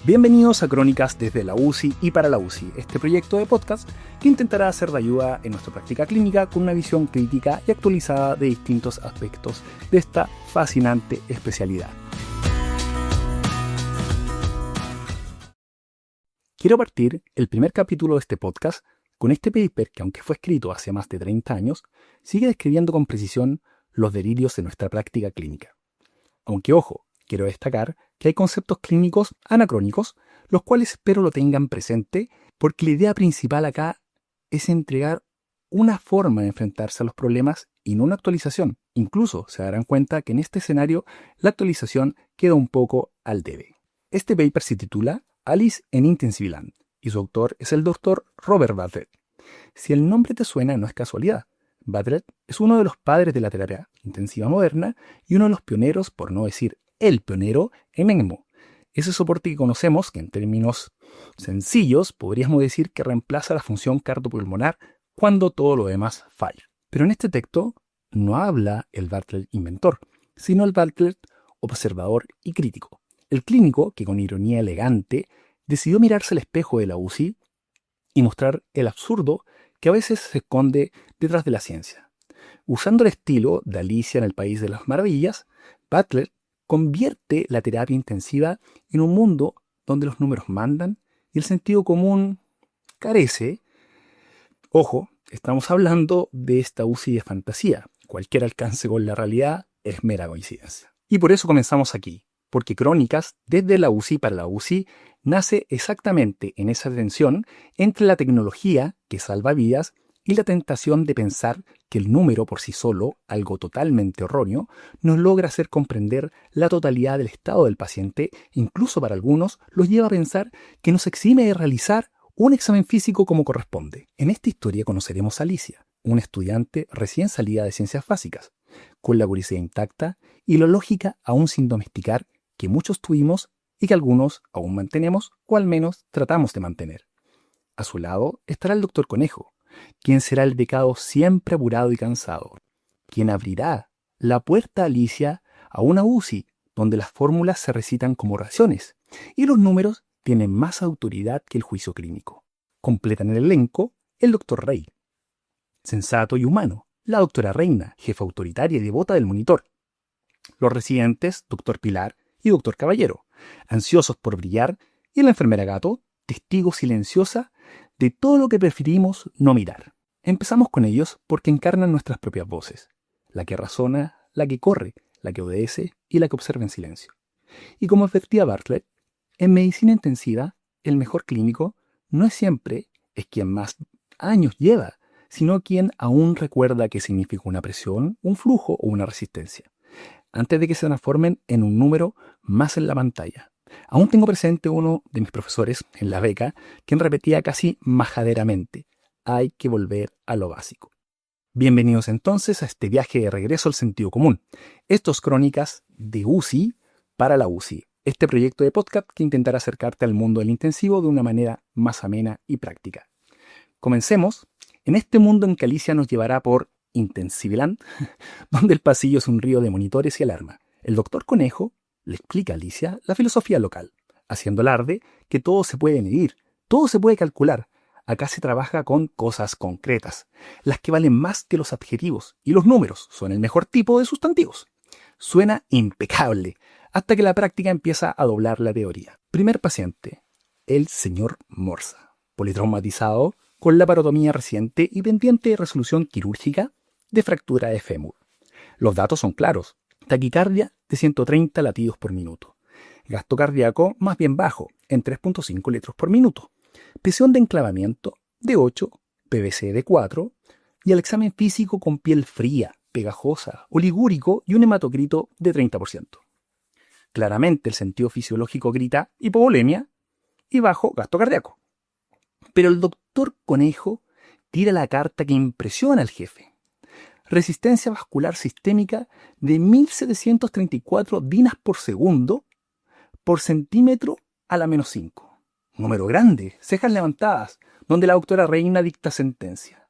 Bienvenidos a Crónicas desde la UCI y para la UCI, este proyecto de podcast que intentará ser de ayuda en nuestra práctica clínica con una visión crítica y actualizada de distintos aspectos de esta fascinante especialidad. Quiero partir el primer capítulo de este podcast con este paper que, aunque fue escrito hace más de 30 años, sigue describiendo con precisión los delirios de nuestra práctica clínica. Aunque, ojo, quiero destacar que hay conceptos clínicos anacrónicos, los cuales espero lo tengan presente, porque la idea principal acá es entregar una forma de enfrentarse a los problemas y no una actualización. Incluso se darán cuenta que en este escenario la actualización queda un poco al debe. Este paper se titula Alice en Intensive Land y su autor es el Dr. Robert Bartlett. Si el nombre te suena, no es casualidad. Bartlett es uno de los padres de la terapia intensiva moderna y uno de los pioneros, por no decir el pionero, en ECMO. Ese soporte que conocemos, que en términos sencillos podríamos decir que reemplaza la función cardiopulmonar cuando todo lo demás falla. Pero en este texto no habla el Bartlett inventor, sino el Bartlett observador y crítico. El clínico que con ironía elegante decidió mirarse al espejo de la UCI y mostrar el absurdo que a veces se esconde detrás de la ciencia. Usando el estilo de Alicia en el País de las Maravillas, Bartlett convierte la terapia intensiva en un mundo donde los números mandan y el sentido común carece. Ojo, estamos hablando de esta UCI de fantasía. Cualquier alcance con la realidad es mera coincidencia. Y por eso comenzamos aquí, porque Crónicas desde la UCI para la UCI nace exactamente en esa tensión entre la tecnología que salva vidas y la tentación de pensar que el número por sí solo, algo totalmente erróneo, nos logra hacer comprender la totalidad del estado del paciente, incluso para algunos los lleva a pensar que nos exime de realizar un examen físico como corresponde. En esta historia conoceremos a Alicia, una estudiante recién salida de ciencias básicas, con la curiosidad intacta y la lógica aún sin domesticar que muchos tuvimos y que algunos aún mantenemos o al menos tratamos de mantener. A su lado estará el doctor Conejo, quien será el becado siempre apurado y cansado, quien abrirá la puerta a Alicia a una UCI donde las fórmulas se recitan como oraciones y los números tienen más autoridad que el juicio clínico. Completan el elenco el doctor Rey, sensato y humano, la doctora Reina, jefa autoritaria y devota del monitor, los residentes, doctor Pilar y doctor Caballero, ansiosos por brillar, y la enfermera Gato, testigo silenciosa de todo lo que preferimos no mirar. Empezamos con ellos porque encarnan nuestras propias voces, la que razona, la que corre, la que obedece y la que observa en silencio. Y como advertía Bartlett, en medicina intensiva, el mejor clínico no es siempre quien más años lleva, sino quien aún recuerda qué significa una presión, un flujo o una resistencia, antes de que se transformen en un número más en la pantalla. Aún tengo presente uno de mis profesores en la beca, quien repetía casi majaderamente: hay que volver a lo básico. Bienvenidos entonces a este viaje de regreso al sentido común. Esto es Crónicas de UCI para la UCI, este proyecto de podcast que intentará acercarte al mundo del intensivo de una manera más amena y práctica. Comencemos en este mundo en que Alicia nos llevará por Intensive Land, donde el pasillo es un río de monitores y alarma. El doctor Conejo le explica a Alicia la filosofía local, haciendo alarde que todo se puede medir, todo se puede calcular. Acá se trabaja con cosas concretas, las que valen más que los adjetivos, y los números son el mejor tipo de sustantivos. Suena impecable, hasta que la práctica empieza a doblar la teoría. Primer paciente, el señor Morsa, politraumatizado, con la parotomía reciente y pendiente de resolución quirúrgica de fractura de fémur. Los datos son claros: taquicardia de 130 latidos por minuto, gasto cardíaco más bien bajo, en 3.5 litros por minuto, presión de enclavamiento de 8, PVC de 4, y el examen físico con piel fría, pegajosa, oligúrico y un hematocrito de 30%. Claramente el sentido fisiológico grita hipovolemia y bajo gasto cardíaco. Pero el doctor Conejo tira la carta que impresiona al jefe: resistencia vascular sistémica de 1734 dinas por segundo por centímetro a la menos 5. Número grande, cejas levantadas, donde la doctora Reina dicta sentencia.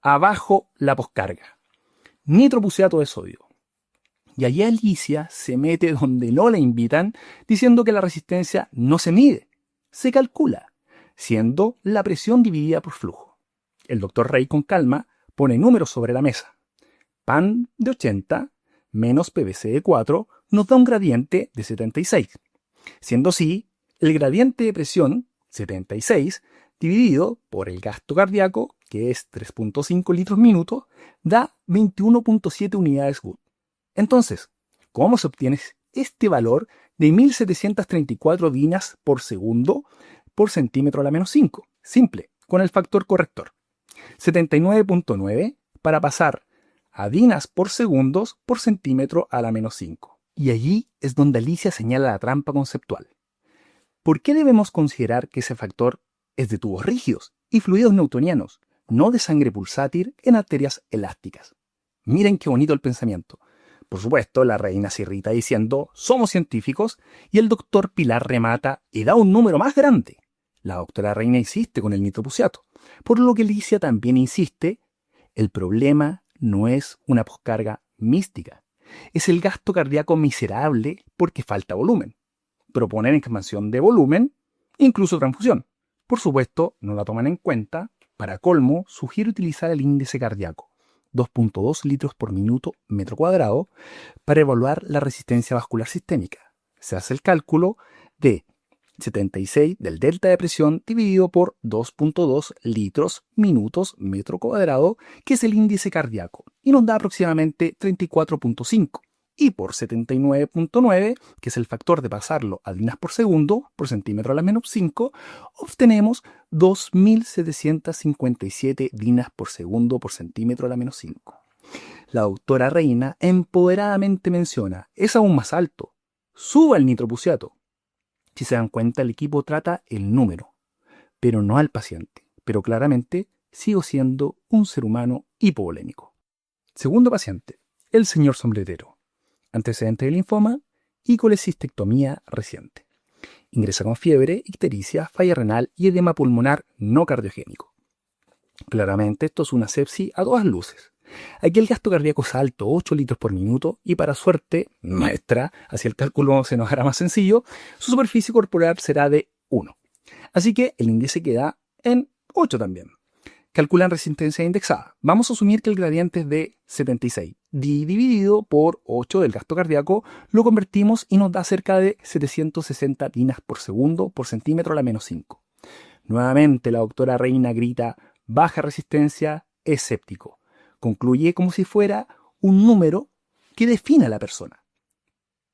Abajo la poscarga. Nitropuceato de sodio. Y allí Alicia se mete donde no la invitan, diciendo que la resistencia no se mide, se calcula, siendo la presión dividida por flujo. El doctor Rey con calma pone números sobre la mesa. PAN de 80 menos PVC de 4 nos da un gradiente de 76. Siendo así, el gradiente de presión, 76, dividido por el gasto cardíaco, que es 3.5 litros minuto, da 21.7 unidades Wood. Entonces, ¿cómo se obtiene este valor de 1734 dinas por segundo por centímetro a la menos 5? Simple, con el factor corrector. 79.9 para pasar a dinas por segundos por centímetro a la menos 5. Y allí es donde Alicia señala la trampa conceptual. ¿Por qué debemos considerar que ese factor es de tubos rígidos y fluidos newtonianos, no de sangre pulsátil en arterias elásticas? Miren qué bonito el pensamiento. Por supuesto, la reina se irrita diciendo, somos científicos, y el doctor Pilar remata y da un número más grande. La doctora Reina insiste con el nitroprusiato, por lo que Alicia también insiste, el problema no es una poscarga mística, es el gasto cardíaco miserable porque falta volumen. Proponen expansión de volumen, incluso transfusión. Por supuesto, no la toman en cuenta. Para colmo, sugiere utilizar el índice cardíaco, 2.2 litros por minuto metro cuadrado, para evaluar la resistencia vascular sistémica. Se hace el cálculo de 76 del delta de presión dividido por 2.2 litros minutos metro cuadrado, que es el índice cardíaco, y nos da aproximadamente 34.5. Y por 79.9, que es el factor de pasarlo a dinas por segundo por centímetro a la menos 5, obtenemos 2.757 dinas por segundo por centímetro a la menos 5. La doctora Reina empoderadamente menciona, es aún más alto, suba el nitroprusiato. Si se dan cuenta, el equipo trata el número, pero no al paciente. Pero claramente sigo siendo un ser humano hipovolémico. Segundo paciente, el señor sombrerero. Antecedente de linfoma y colecistectomía reciente. Ingresa con fiebre, ictericia, falla renal y edema pulmonar no cardiogénico. Claramente esto es una sepsis a todas luces. Aquí el gasto cardíaco es alto, 8 litros por minuto, y para suerte nuestra, así el cálculo se nos hará más sencillo, su superficie corporal será de 1. Así que el índice queda en 8 también. Calculan resistencia indexada. Vamos a asumir que el gradiente es de 76. Dividido por 8 del gasto cardíaco, lo convertimos y nos da cerca de 760 dinas por segundo por centímetro a la menos 5. Nuevamente la doctora Reina grita, baja resistencia, escéptico. Concluye como si fuera un número que define a la persona.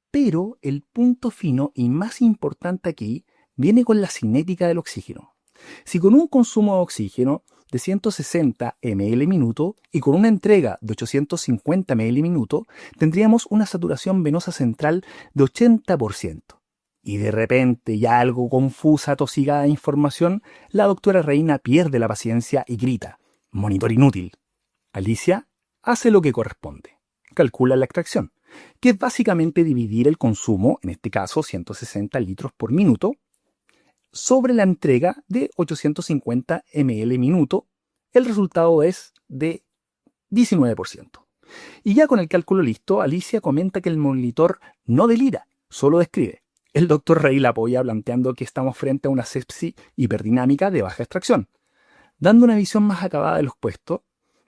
Pero el punto fino y más importante aquí viene con la cinética del oxígeno. Si con un consumo de oxígeno de 160 ml minuto y con una entrega de 850 ml minuto, tendríamos una saturación venosa central de 80%. Y de repente, ya algo confusa, atosigada de información, la doctora Reina pierde la paciencia y grita, monitor inútil. Alicia hace lo que corresponde. Calcula la extracción, que es básicamente dividir el consumo, en este caso 160 litros por minuto, sobre la entrega de 850 ml minuto. El resultado es de 19%. Y ya con el cálculo listo, Alicia comenta que el monitor no delira, solo describe. El doctor Rey la apoya planteando que estamos frente a una sepsis hiperdinámica de baja extracción. Dando una visión más acabada de los puestos,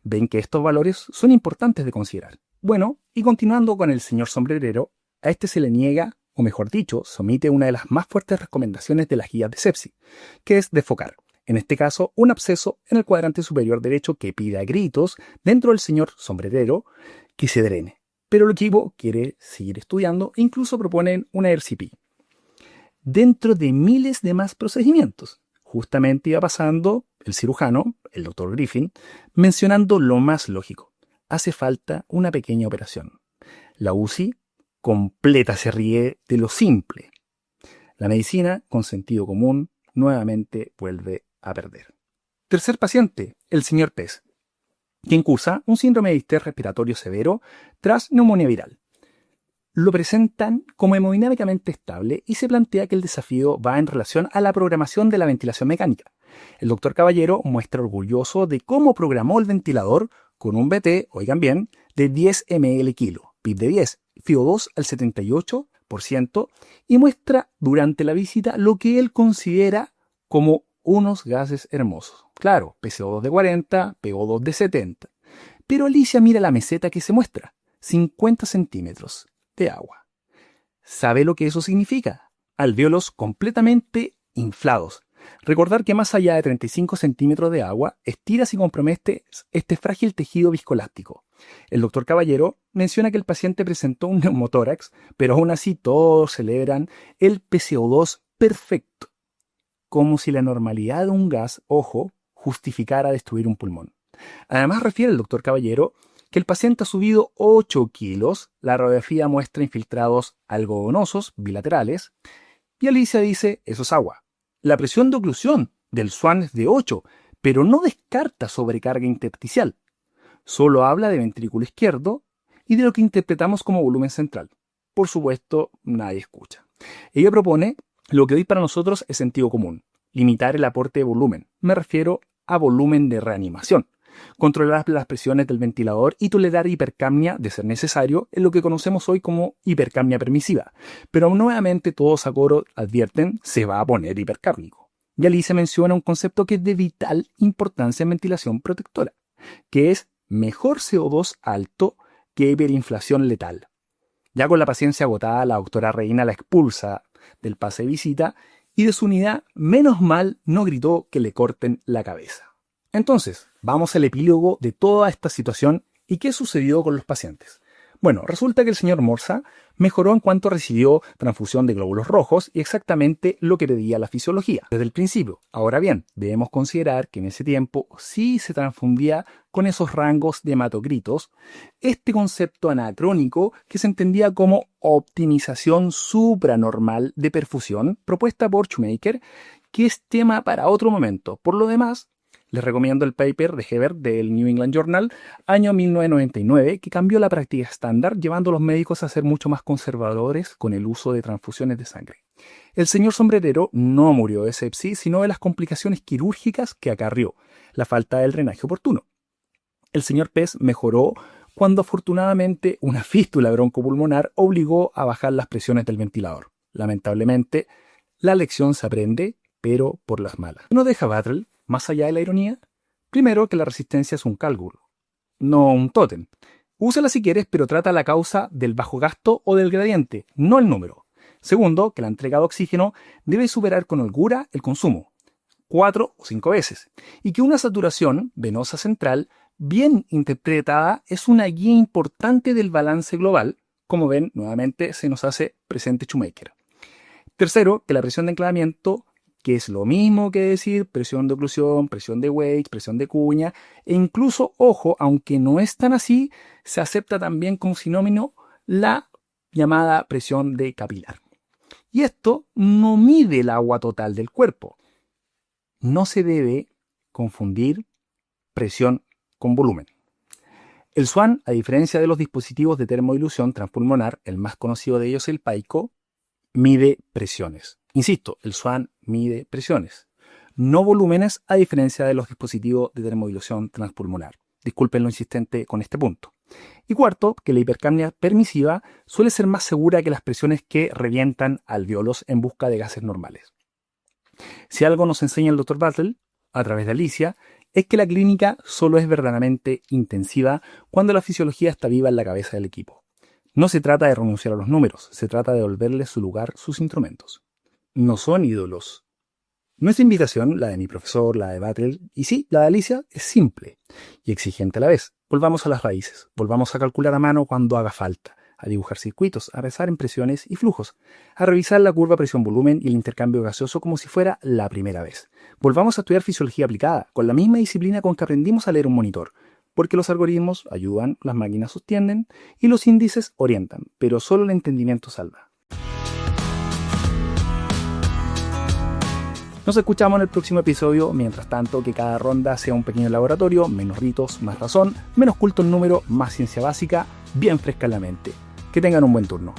ven que estos valores son importantes de considerar. Bueno, y continuando con el señor sombrerero, a este se le niega, o mejor dicho, se omite una de las más fuertes recomendaciones de las guías de sepsis, que es desfocar. En este caso, un absceso en el cuadrante superior derecho que pide a gritos dentro del señor sombrerero que se drene. Pero el equipo quiere seguir estudiando e incluso proponen una RCP. Dentro de miles de más procedimientos, justamente iba pasando el cirujano, el doctor Griffin, mencionando lo más lógico. Hace falta una pequeña operación. La UCI completa se ríe de lo simple. La medicina, con sentido común, nuevamente vuelve a perder. Tercer paciente, el señor Pez, quien cursa un síndrome de distrés respiratorio severo tras neumonía viral. Lo presentan como hemodinámicamente estable y se plantea que el desafío va en relación a la programación de la ventilación mecánica. El doctor Caballero muestra orgulloso de cómo programó el ventilador con un BT, oigan bien, de 10 ml kilo, PIB de 10, FiO2 al 78 100% y muestra durante la visita lo que él considera como unos gases hermosos. Claro, PCO2 de 40, PO2 de 70. Pero Alicia mira la meseta que se muestra, 50 centímetros de agua. ¿Sabe lo que eso significa? Alvéolos completamente inflados. Recordar que más allá de 35 centímetros de agua, estiras y comprometes este frágil tejido viscoelástico. El doctor Caballero menciona que el paciente presentó un neumotórax, pero aún así todos celebran el PCO2 perfecto, como si la normalidad de un gas, ojo, justificara destruir un pulmón. Además refiere el doctor Caballero que el paciente ha subido 8 kilos, la radiografía muestra infiltrados algodonosos bilaterales, y Alicia dice, eso es agua. La presión de oclusión del Swan es de 8, pero no descarta sobrecarga intersticial. Solo habla de ventrículo izquierdo y de lo que interpretamos como volumen central. Por supuesto, nadie escucha. Ella propone lo que hoy para nosotros es sentido común, limitar el aporte de volumen. Me refiero a volumen de reanimación. Controlar las presiones del ventilador y tolerar hipercapnia de ser necesario en lo que conocemos hoy como hipercapnia permisiva. Pero nuevamente todos a coro advierten, se va a poner hipercárnico. Y Alicia menciona un concepto que es de vital importancia en ventilación protectora, que es mejor CO2 alto que hiperinflación letal. Ya con la paciencia agotada, la doctora Reina la expulsa del pase de visita y de su unidad, menos mal, no gritó que le corten la cabeza. Entonces, vamos al epílogo de toda esta situación y qué sucedió con los pacientes. Bueno, resulta que el señor Morsa mejoró en cuanto recibió transfusión de glóbulos rojos y exactamente lo que pedía la fisiología desde el principio. Ahora bien, debemos considerar que en ese tiempo sí se transfundía con esos rangos de hematocritos, este concepto anacrónico que se entendía como optimización supranormal de perfusión propuesta por Shoemaker, que es tema para otro momento. Por lo demás, les recomiendo el paper de Hebert del New England Journal, año 1999, que cambió la práctica estándar, llevando a los médicos a ser mucho más conservadores con el uso de transfusiones de sangre. El señor sombrerero no murió de sepsis, sino de las complicaciones quirúrgicas que acarrió, la falta del drenaje oportuno. El señor Pez mejoró cuando afortunadamente una fístula broncopulmonar obligó a bajar las presiones del ventilador. Lamentablemente, la lección se aprende, pero por las malas. ¿No deja Battle? Más allá de la ironía, primero que la resistencia es un cálculo, no un tótem. Úsala si quieres, pero trata la causa del bajo gasto o del gradiente, no el número. Segundo, que la entrega de oxígeno debe superar con holgura el consumo, 4 o 5 veces, y que una saturación venosa central bien interpretada es una guía importante del balance global. Como ven, nuevamente se nos hace presente Shoemaker. Tercero, que la presión de enclavamiento, que es lo mismo que decir presión de oclusión, presión de Weill, presión de cuña, e incluso, ojo, aunque no es tan así, se acepta también como sinónimo la llamada presión de capilar. Y esto no mide el agua total del cuerpo. No se debe confundir presión con volumen. El SWAN, a diferencia de los dispositivos de termodilución transpulmonar, el más conocido de ellos, el PAICO, mide presiones. Insisto, el SWAN mide presiones, no volúmenes, a diferencia de los dispositivos de termodilución transpulmonar. Disculpen lo insistente con este punto. Y cuarto, que la hipercapnia permisiva suele ser más segura que las presiones que revientan alvéolos en busca de gases normales. Si algo nos enseña el Dr. Battle, a través de Alicia, es que la clínica solo es verdaderamente intensiva cuando la fisiología está viva en la cabeza del equipo. No se trata de renunciar a los números, se trata de devolverle su lugar, sus instrumentos. No son ídolos. Nuestra invitación, la de mi profesor, la de Battle, y sí, la de Alicia, es simple y exigente a la vez. Volvamos a las raíces, volvamos a calcular a mano cuando haga falta, a dibujar circuitos, a pensar en presiones y flujos, a revisar la curva presión-volumen y el intercambio gaseoso como si fuera la primera vez. Volvamos a estudiar fisiología aplicada, con la misma disciplina con que aprendimos a leer un monitor, porque los algoritmos ayudan, las máquinas sostienen y los índices orientan, pero solo el entendimiento salva. Nos escuchamos en el próximo episodio. Mientras tanto, que cada ronda sea un pequeño laboratorio, menos ritos, más razón, menos culto en número, más ciencia básica, bien fresca en la mente. Que tengan un buen turno.